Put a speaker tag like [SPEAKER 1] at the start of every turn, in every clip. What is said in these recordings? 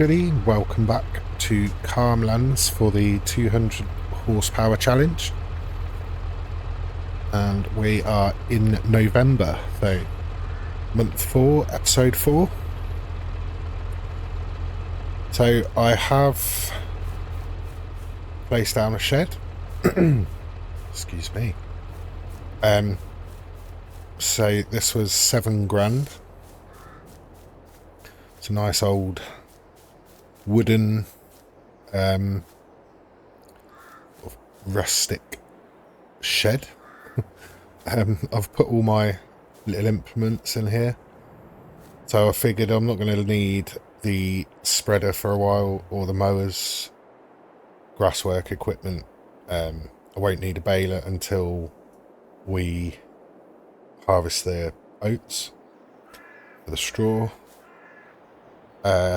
[SPEAKER 1] everybody, welcome back to Calmlands for the 200 horsepower challenge, and we are in November, so month 4, episode 4. So I have placed down a shed. Excuse me. So this was £7,000. It's a nice old wooden rustic shed. I've put all my little implements in here, so I figured I'm not going to need the spreader for a while or the mowers, grasswork equipment. I won't need a baler until we harvest the oats for the straw.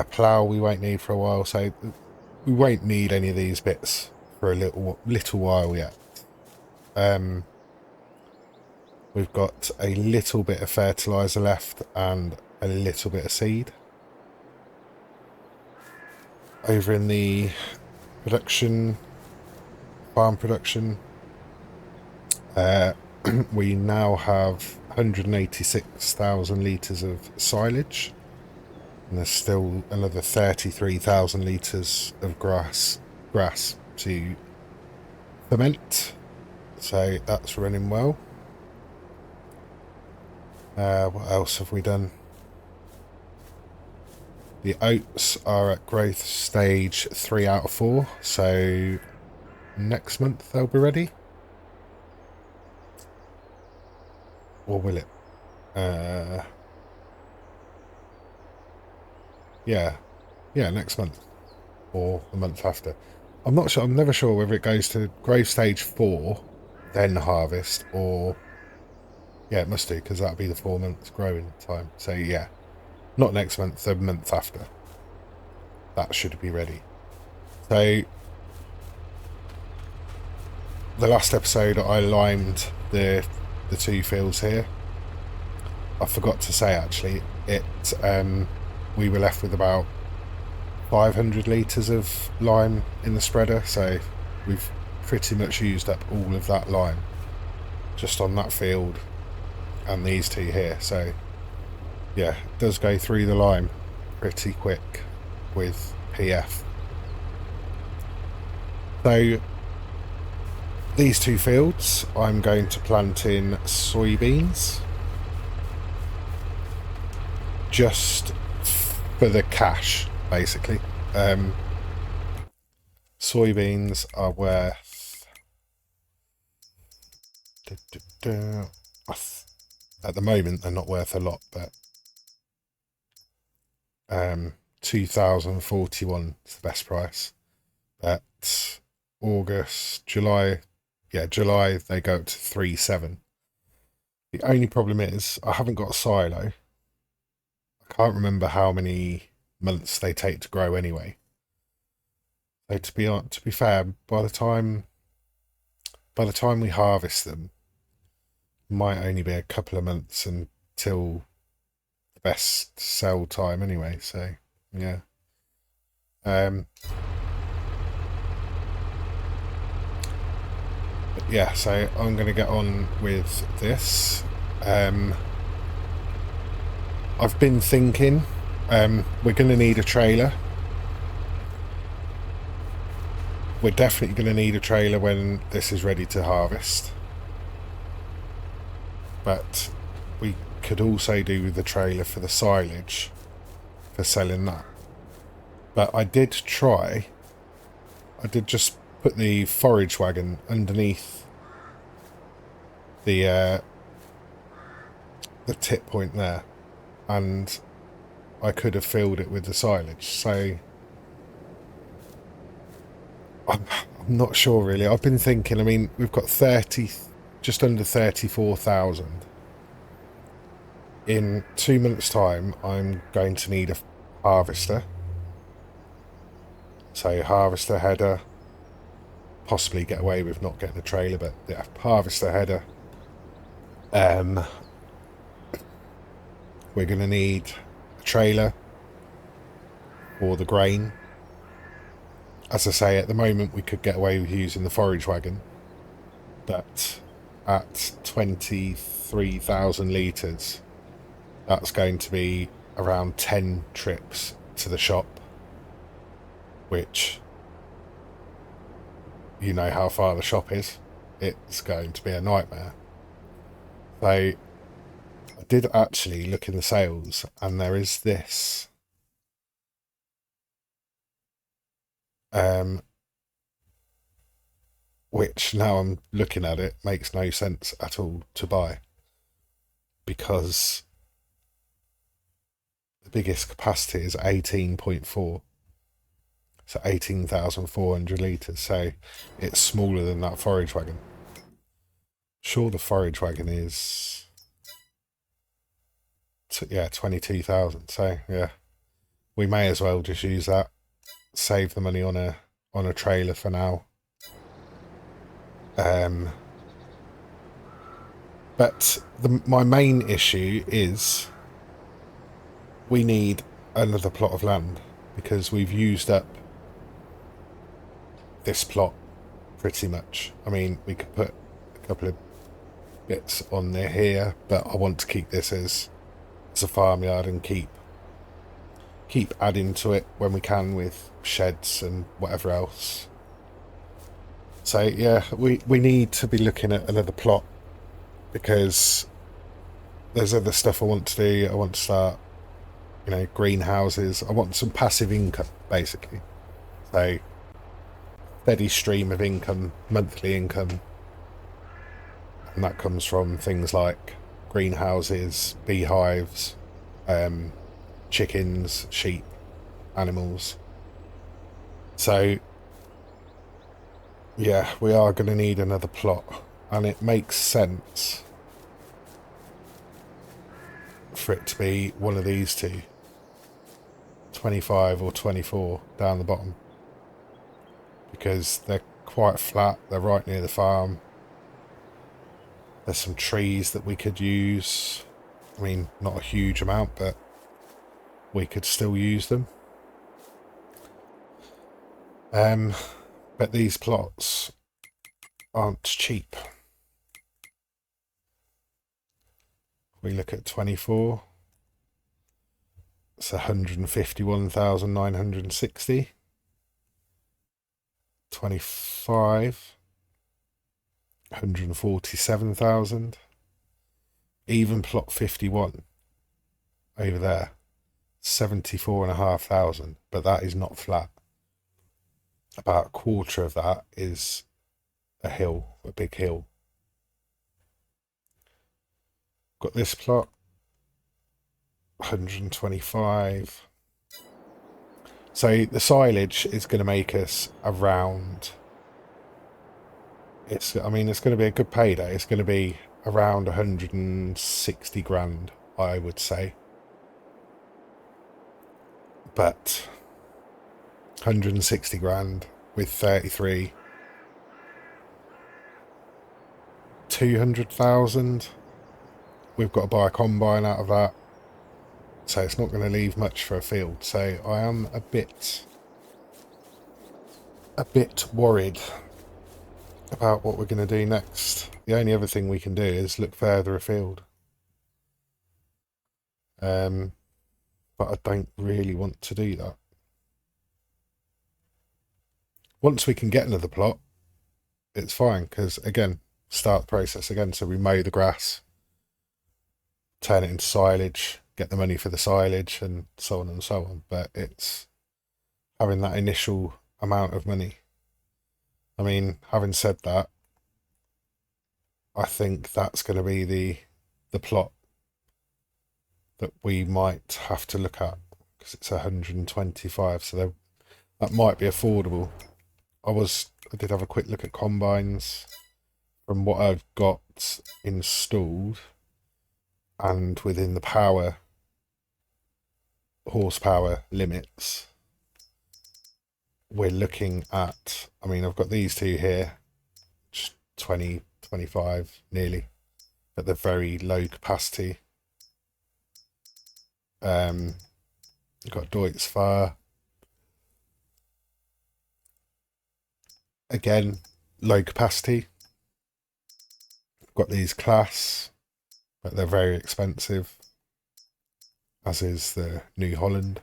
[SPEAKER 1] Plough we won't need for a while, so we won't need any of these bits for a little while yet. We've got a little bit of fertilizer left and a little bit of seed. Over in the farm production, we now have 186,000 litres of silage, and there's still another 33,000 litres of grass to ferment, so that's running well. What else have we done? The oats are at growth stage 3 out of 4, so next month they'll be ready. Or will it? Yeah, next month or the month after. I'm not sure. I'm never sure whether it goes to growth stage 4, then harvest, or it must do, because that'll be the 4 months growing time. So yeah, not next month, the month after. That should be ready. So the last episode I limed the 2 fields here. I forgot to say, actually, we were left with about 500 litres of lime in the spreader, so we've pretty much used up all of that lime just on that field and these 2 here. So yeah, it does go through the lime pretty quick with PF. So these 2 fields I'm going to plant in soybeans, just for the cash, basically. Soybeans are worth at the moment they're not worth a lot, but 2,041 is the best price. But July they go up to 3,700. The only problem is I haven't got a silo. I can't remember how many months they take to grow anyway. So to be fair, by the time we harvest them, it might only be a couple of months until the best sell time anyway. So yeah. But yeah, so I'm going to get on with this. I've been thinking we're going to need a trailer. We're definitely going to need a trailer when this is ready to harvest. But we could also do with the trailer for the silage, for selling that. But I did just put the forage wagon underneath the tip point there, and I could have filled it with the silage. So I'm not sure really. I've been thinking, I mean, we've got just under 34,000. In 2 months' time, I'm going to need a harvester. So harvester, header, possibly get away with not getting a trailer, but yeah, harvester, header. We're going to need a trailer or the grain. As I say, at the moment we could get away with using the forage wagon, but at 23,000 litres, that's going to be around 10 trips to the shop, which, you know how far the shop is. It's going to be a nightmare. So I did actually look in the sales, and there is this which, now I'm looking at it, makes no sense at all to buy, because the biggest capacity is 18.4, so 18,400 litres, so it's smaller than that forage wagon. Sure, the forage wagon is 22,000, so yeah, we may as well just use that, save the money on a trailer for now. But my main issue is we need another plot of land, because we've used up this plot pretty much. I mean, we could put a couple of bits on there here, but I want to keep this as a farmyard and keep adding to it when we can with sheds and whatever else. So yeah, we need to be looking at another plot, because there's other stuff I want to do. I want to start, greenhouses. I want some passive income, basically. So steady stream of income, monthly income, and that comes from things like greenhouses, beehives, chickens, sheep, animals. So yeah, we are going to need another plot, and it makes sense for it to be one of these two, 25 or 24 down the bottom, because they're quite flat, they're right near the farm. There's some trees that we could use. I mean, not a huge amount, but we could still use them. But these plots aren't cheap. We look at 24. It's 151,960. 25. 147,000. Even plot 51 over there, 74,500, but that is not flat. About a quarter of that is a hill, a big hill. Got this plot, 125. So the silage is going to make us around, it's going to be a good payday. It's going to be around 160 grand, I would say. But 160 grand with 33, 200,000. We've got to buy a combine out of that, so it's not going to leave much for a field. So I am a bit worried about what we're going to do next. The only other thing we can do is look further afield, but I don't really want to do that. Once we can get another plot, it's fine, because again, start the process again. So we mow the grass, turn it into silage, get the money for the silage, and so on and so on. But it's having that initial amount of money. I mean, having said that, I think that's going to be the plot that we might have to look at, because it's 125, so that might be affordable. I did have a quick look at combines from what I've got installed, and within the horsepower limits, we're looking at, I mean, I've got these two here, just 20, 25 nearly, at the very low capacity. You've got Deutz Fire, again, low capacity. Got these Class, but they're very expensive, as is the New Holland.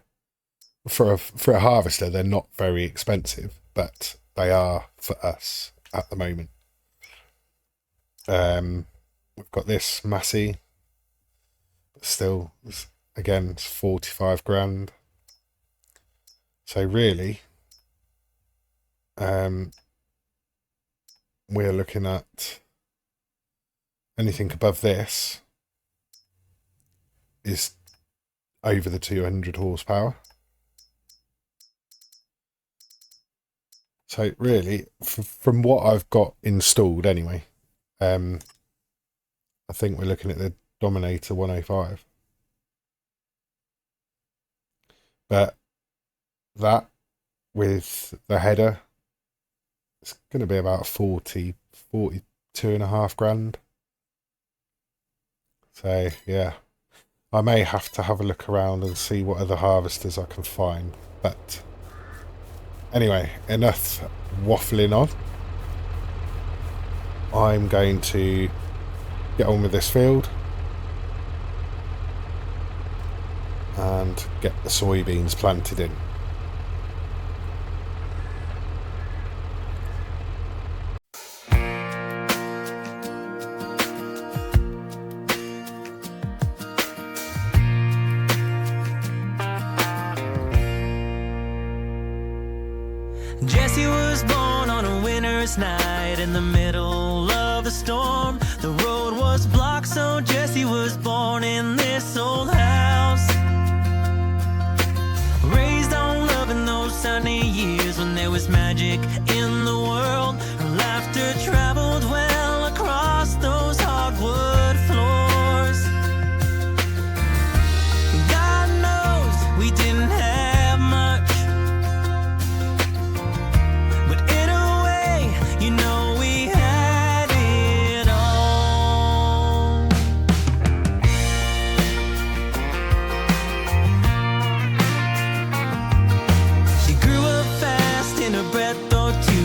[SPEAKER 1] For a harvester, they're not very expensive, but they are for us at the moment. We've got this Massey, but still, again, it's 45 grand. So really, we're looking at anything above this is over the 200 horsepower. So really, from what I've got installed anyway, I think we're looking at the Dominator 105. But that with the header, it's going to be about 42 and a half grand. So yeah, I may have to have a look around and see what other harvesters I can find. But anyway, enough waffling on. I'm going to get on with this field and get the soybeans planted in.
[SPEAKER 2] Jesse was born on a winter's night in the middle of the storm. The road was blocked, so Jesse was born in this old house. Raised on love in those sunny years when there was magic in the world. Her laughter traveled well across those hardwood floors. God knows we didn't have much, but in a way, you know we had it all. She grew up fast in a breath or two.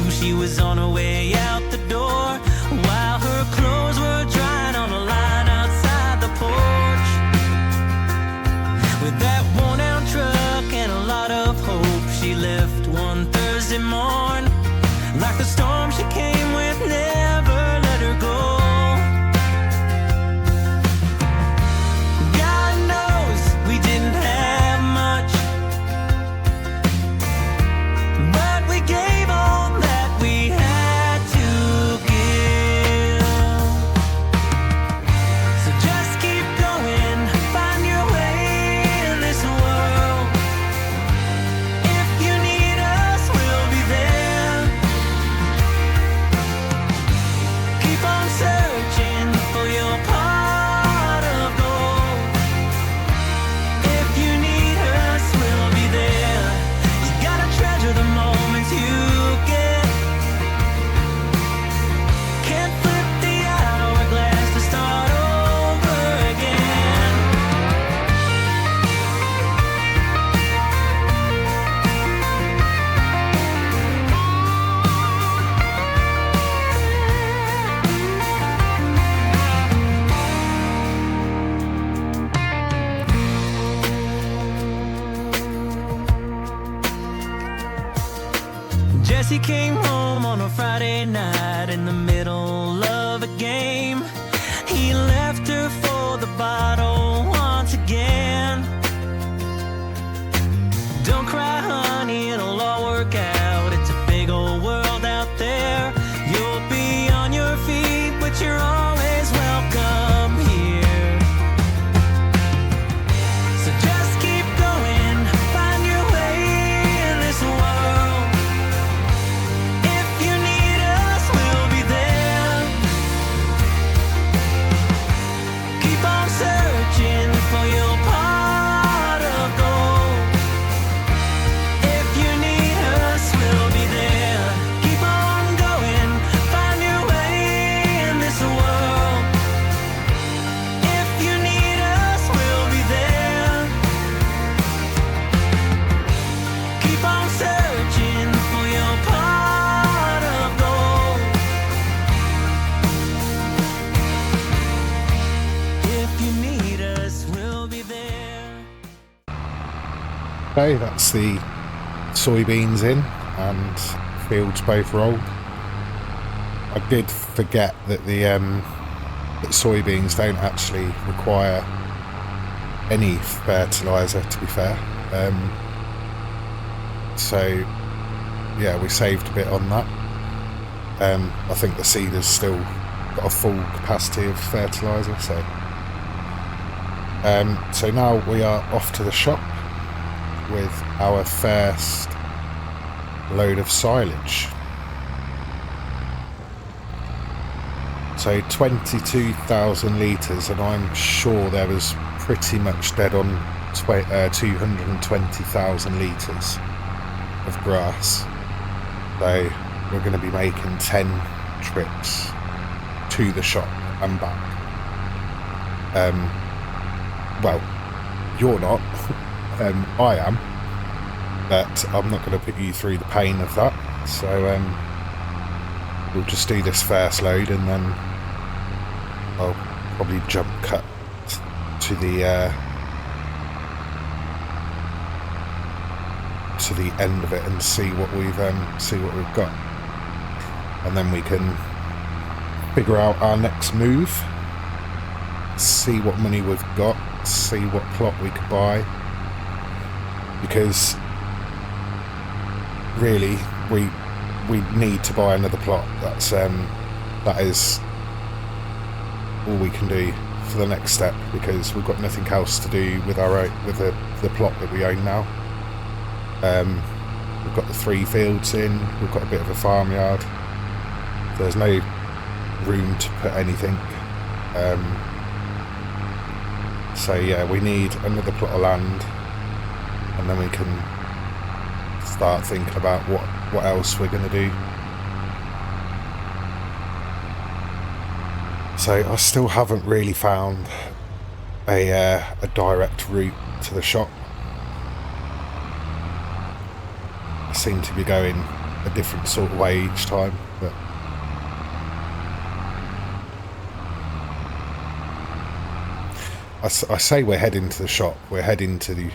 [SPEAKER 1] Okay, that's the soybeans in and fields both rolled. I did forget that that soybeans don't actually require any fertiliser, to be fair. So yeah, we saved a bit on that. I think the seed has still got a full capacity of fertiliser, so now we are off to the shop with our first load of silage. So 22,000 litres, and I'm sure there was pretty much dead on 220,000 litres of grass. So we're going to be making 10 trips to the shop and back. Well, you're not. I am, but I'm not going to put you through the pain of that. So we'll just do this first load, and then I'll probably jump cut to the end of it and see what we've got, and then we can figure out our next move, see what money we've got, see what plot we could buy, because really we need to buy another plot. That is all we can do for the next step, because we've got nothing else to do with the plot that we own now. We've got the 3 fields in, we've got a bit of a farmyard, there's no room to put anything, so yeah, we need another plot of land, and then we can start thinking about what else we're going to do. So I still haven't really found a direct route to the shop. I seem to be going a different sort of way each time, but I say we're heading to the shop, we're heading to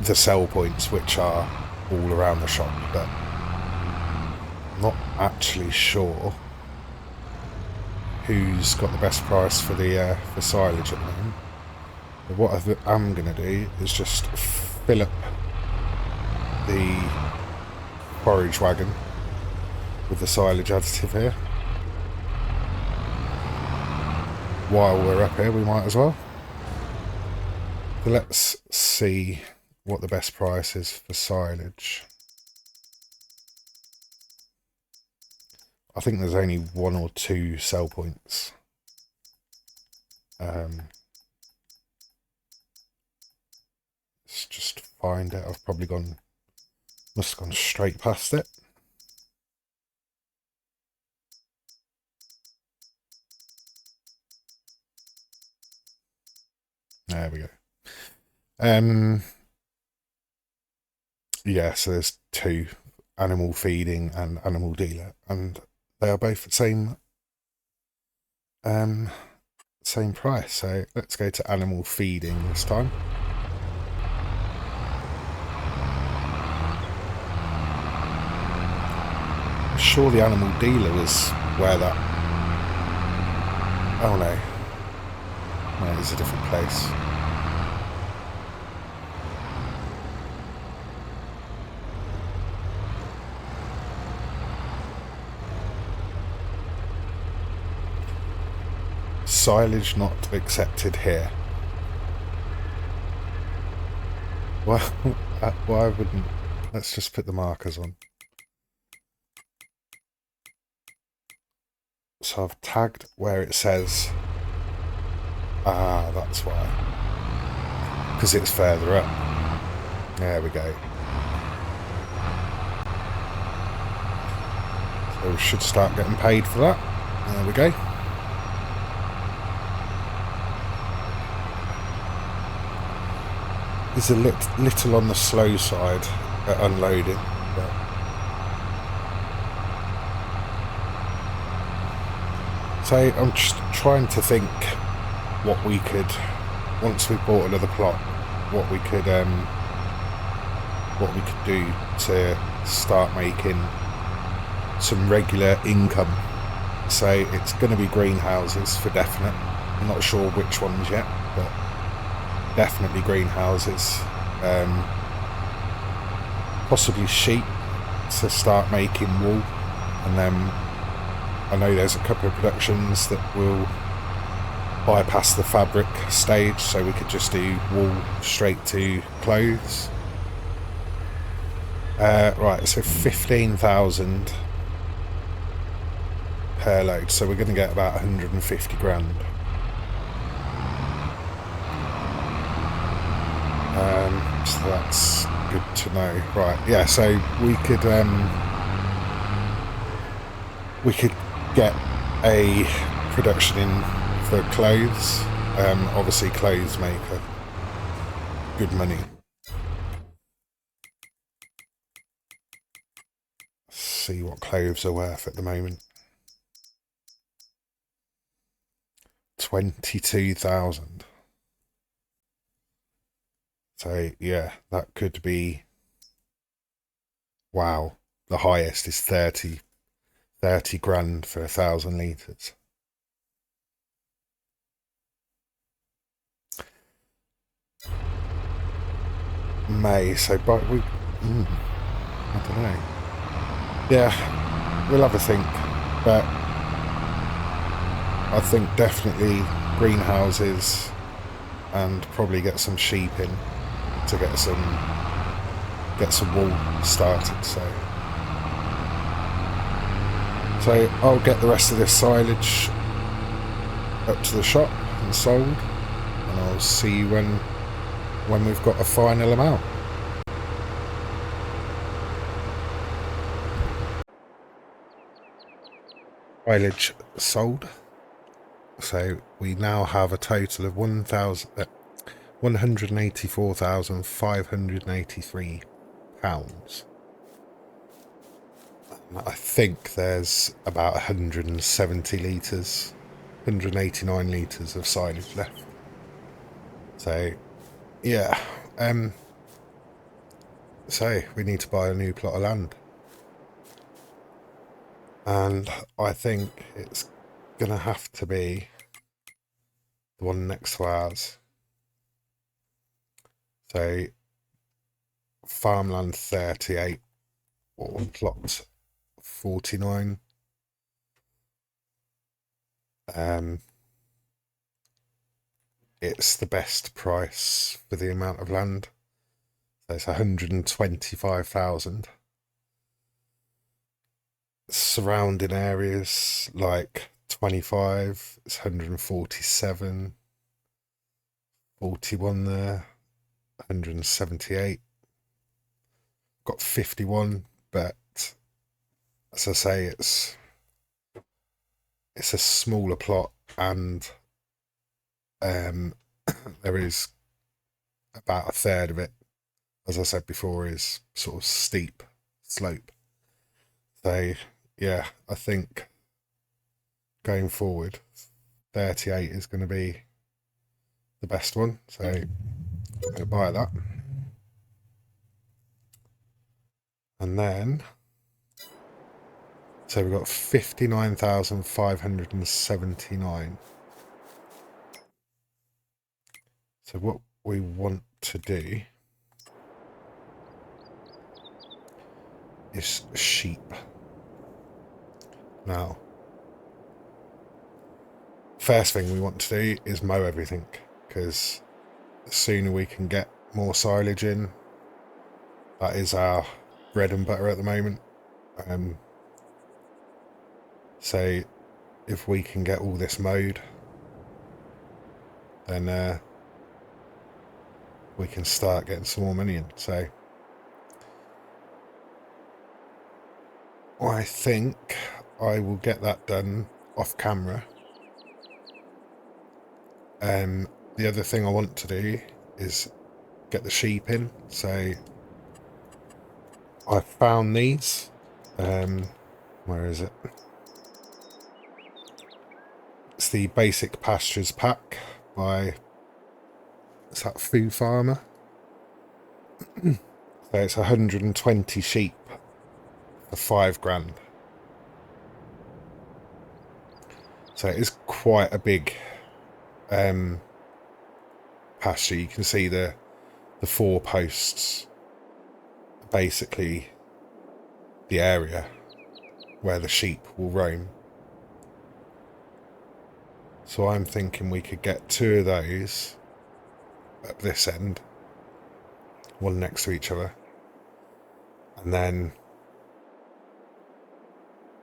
[SPEAKER 1] the sell points, which are all around the shop, but I'm not actually sure who's got the best price for the for silage at the moment. But what I am going to do is just fill up the forage wagon with the silage additive here. While we're up here, we might as well. So let's see what the best price is for silage. I think there's only 1 or 2 sell points. Let's just find it. I've probably must have gone straight past it. There we go. Yeah, so there's 2, animal feeding and animal dealer, and they are both the same price. So let's go to animal feeding this time. I'm sure the animal dealer was where that... Oh no. No, it's a different place. Silage not accepted here. Well, why wouldn't... Let's just put the markers on. So I've tagged where it says... Ah, that's why. Because it's further up. There we go. So we should start getting paid for that. There we go. It's a little on the slow side at unloading, but so I'm just trying to think what we could, once we bought another plot, what we could what we could do to start making some regular income. So it's going to be greenhouses for definite. I'm not sure which ones yet, but definitely greenhouses. Possibly sheep to start making wool, and then I know there's a couple of productions that will bypass the fabric stage, so we could just do wool straight to clothes. Right, so 15,000 per load, so we're going to get about 150 grand. So that's good to know. Right, yeah, so we could get a production in for clothes. Obviously clothes make good money. Let's see what clothes are worth at the moment. 22,000. So yeah, that could be, wow, the highest is 30 grand for 1,000 litres. May, so but we, I don't know. Yeah, we'll have a think, but I think definitely greenhouses and probably get some sheep in to get some wool started. So I'll get the rest of this silage up to the shop and sold, and I'll see you when we've got a final amount. Silage sold. So we now have a total of 184,583 pounds. I think there's about 170 litres, 189 litres of silage left. So yeah, so we need to buy a new plot of land, and I think it's gonna have to be the one next to ours. So farmland 38 or plot 49. It's the best price for the amount of land. So it's 125,000. Surrounding areas like 25, it's 147, 41 there, 178. Got 51, but as I say, it's a smaller plot, and there is about a third of it, as I said before, is sort of steep slope. So yeah, I think going forward 38 is going to be the best one, so I'm going to buy that. And then so we've got 59,579. So what we want to do is sheep. Now, first thing we want to do is mow everything, because the sooner we can get more silage in, that is our bread and butter at the moment. So if we can get all this mowed, then we can start getting some more money in. So I think I will get that done off camera. The other thing I want to do is get the sheep in. So I found these. Where is it? It's the Basic Pastures pack by, is that Food Farmer? So So it's 120 sheep for 5 grand. So it is quite a big pasture. You can see the 4 posts, basically the area where the sheep will roam. So I'm thinking we could get 2 of those at this end, one next to each other, and then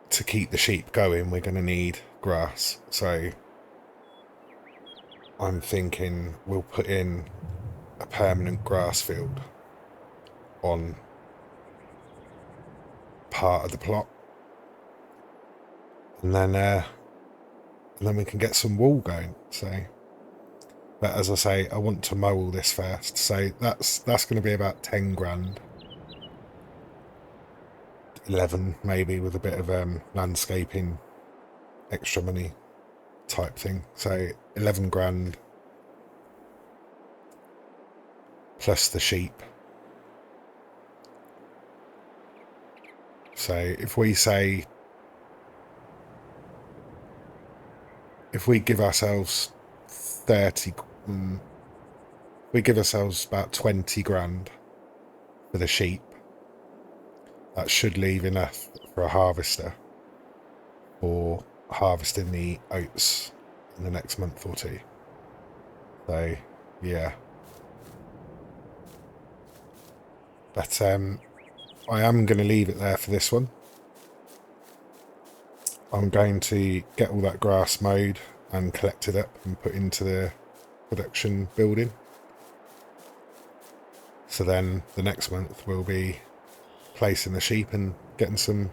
[SPEAKER 1] to keep the sheep going we're going to need grass. So I'm thinking we'll put in a permanent grass field on part of the plot, and then we can get some wool going. So, but as I say, I want to mow all this first. So that's going to be about 10 grand, 11 maybe, with a bit of landscaping, extra money type thing. So 11 grand plus the sheep. So if we give ourselves 30, we give ourselves about 20 grand for the sheep, that should leave enough for a harvester for harvesting the oats in the next month or 2. So yeah, but I am going to leave it there for this one. I'm going to get all that grass mowed and collected up and put into the production building. So then the next month we'll be placing the sheep and getting some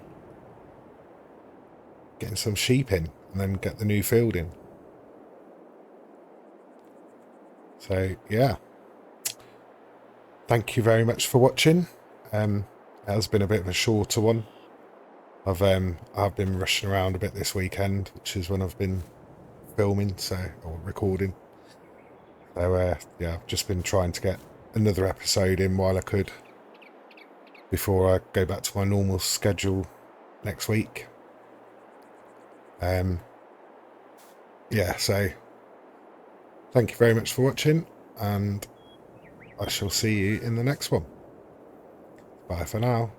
[SPEAKER 1] sheep in, and then get the new field in. So yeah, thank you very much for watching. It has been a bit of a shorter one. I've been rushing around a bit this weekend, which is when I've been filming, or recording. So yeah, I've just been trying to get another episode in while I could, before I go back to my normal schedule next week. Yeah, so thank you very much for watching, and I shall see you in the next one. Bye for now.